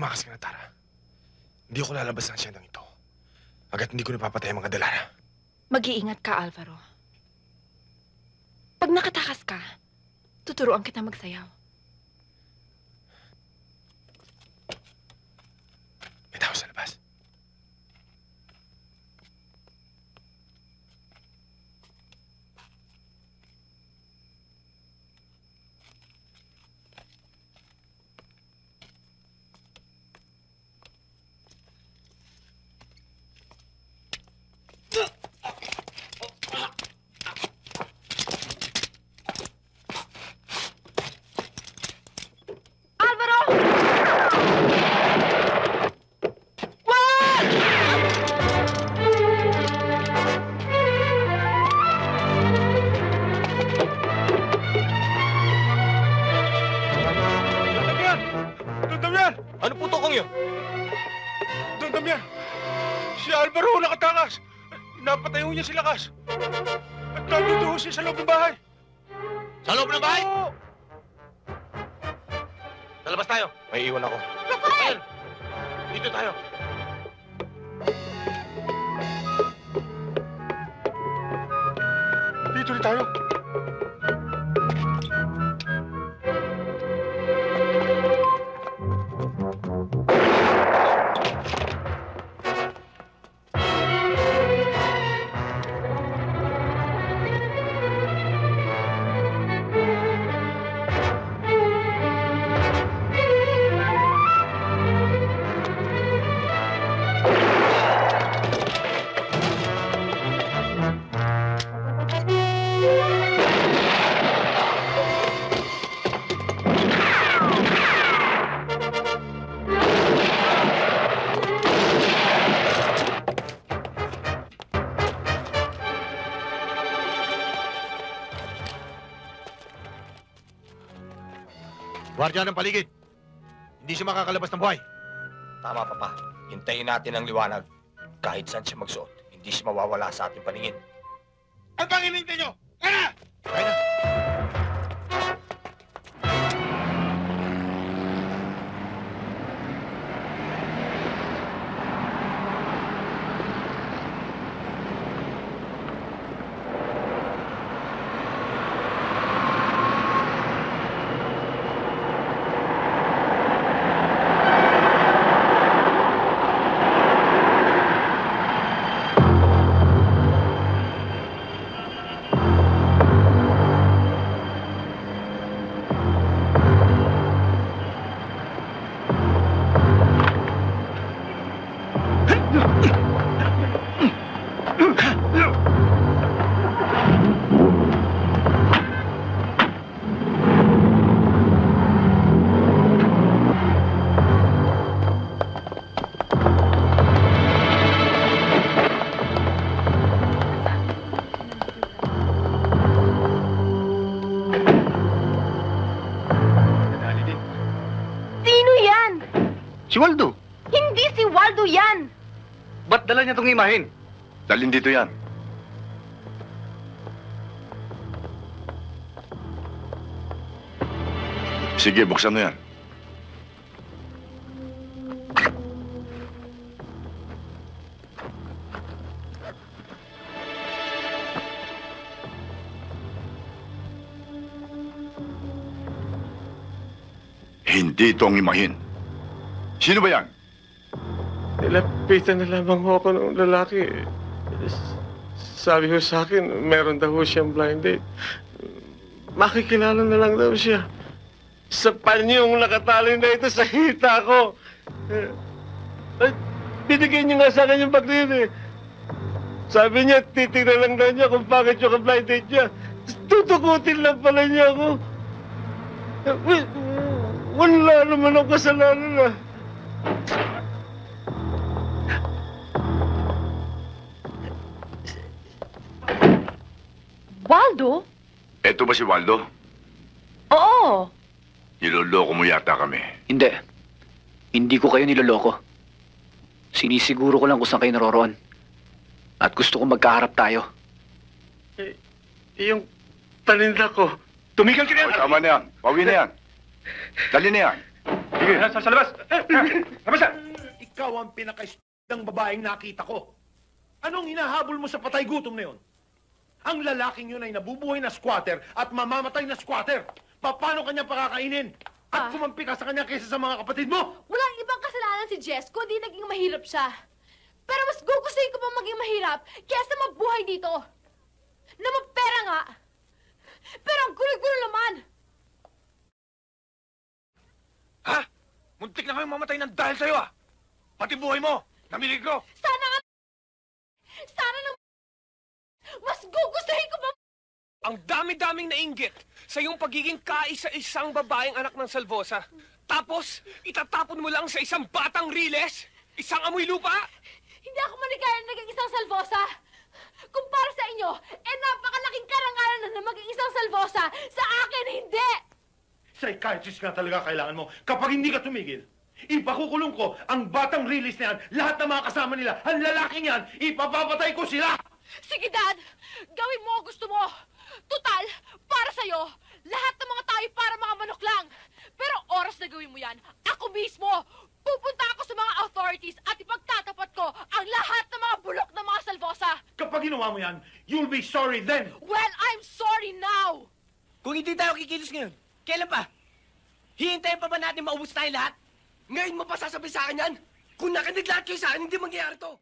Tumakas ka na, Tara. Hindi ako lalabas ng asyendang ito hanggat hindi ko napapatay ang mga Dalara. Mag-iingat ka, Alvaro. Pag nakatakas ka, tuturuan kita magsayaw. May tao sa labas. Napatayo niya si Lakas. At nandito siya sa loob ng bahay. Sa loob ng bahay? Oo! Lalabas tayo. May iwan ako. Rafael! Dito tayo. Dito rin tayo. Guardia ng paligid. Hindi siya makakalabas ng buhay. Tama, Papa. Hintayin natin ang liwanag. Kahit saan siya magsuot, hindi siya mawawala sa ating paningin. Ano bang hinintay nyo? Kaya na! Kaya na! Si Waldo. Hindi si Waldo yan! Ba't dala niya itong imahin? Dalhin dito yan. Sige, buksan mo yan. Hindi ito ang imahin. Sino ba yan? Nilapitan na lamang ako ng lalaki. Sabi ko sa akin, meron daw siyang blind date. Makikilala na lang daw siya. Sa panyong nakatali na ito sa hita ko. Binigyan niyo nga sa akin yung bagay eh. Sabi niya, titignan lang daw niya kung bakit yung blind date niya. Tutukutin lang pala niya ako. Wala naman ang kasalanan ah. Waldo? Eto ba si Waldo? Oo. Niloloko mo yata kami. Hindi. Hindi ko kayo niloloko. Sinisiguro ko lang kung saan kayo naroroon. At gusto ko magkaharap tayo. Yung paninda ko. Tumigil ka na! Tama na yan. Pawi na yan. Dali na yan. Sige, sa labas. Labas na! Ikaw ang pinaka-ng babaeng nakita ko. Anong hinahabol mo sa patay gutom na yun? Ang lalaking yun ay nabubuhay na squatter at mamamatay na squatter. Paano kanya pakakainin? At kumampi ka sa kanya kaysa sa mga kapatid mo? Walang ibang kasalanan si Jess kundi naging mahirap siya. Pero mas gugustuhin ko pa maging mahirap kaysa mabuhay dito. Na magpera nga. Pero ang gulo-gulo naman. Ha? Muntik na kayong mamatay ng dahil sa'yo, ah! Pati buhay mo! Namilig ko! Sana nga... Sana na... Mas gugustuhin ko pa... Ang dami-daming nainggit sa iyong pagiging kaisa-isang babaeng anak ng Salvosa. Tapos, itatapon mo lang sa isang batang riles? Isang amoy lupa? Hindi ako maligaya na naging isang salvosa. Kumpara sa inyo, napakalaking karangalan na maging isang salvosa. Sa akin, hindi! Psychiatrist nga talaga kailangan mo. Kapag hindi ka tumigil, ipakukulong ko ang batang release na yan, lahat ng mga kasama nila, ang lalaking yan, ipapapatay ko sila! Sige, Dad! Gawin mo ang gusto mo! Total, para sa'yo, lahat ng mga tayo para mga manok lang. Pero oras na gawin mo yan, ako mismo, pupunta ako sa mga authorities at ipagtatapat ko ang lahat ng mga bulok ng mga salvosa. Kapag ginawa mo yan, you'll be sorry then! Well, I'm sorry now! Kung hindi tayo kikilos ngayon, kailan pa? Hihintayin pa ba natin maubos tayo lahat? Ngayon mo pa sasabihin sa akin yan? Kung nakinig lahat kayo sa akin, hindi mangyayari to.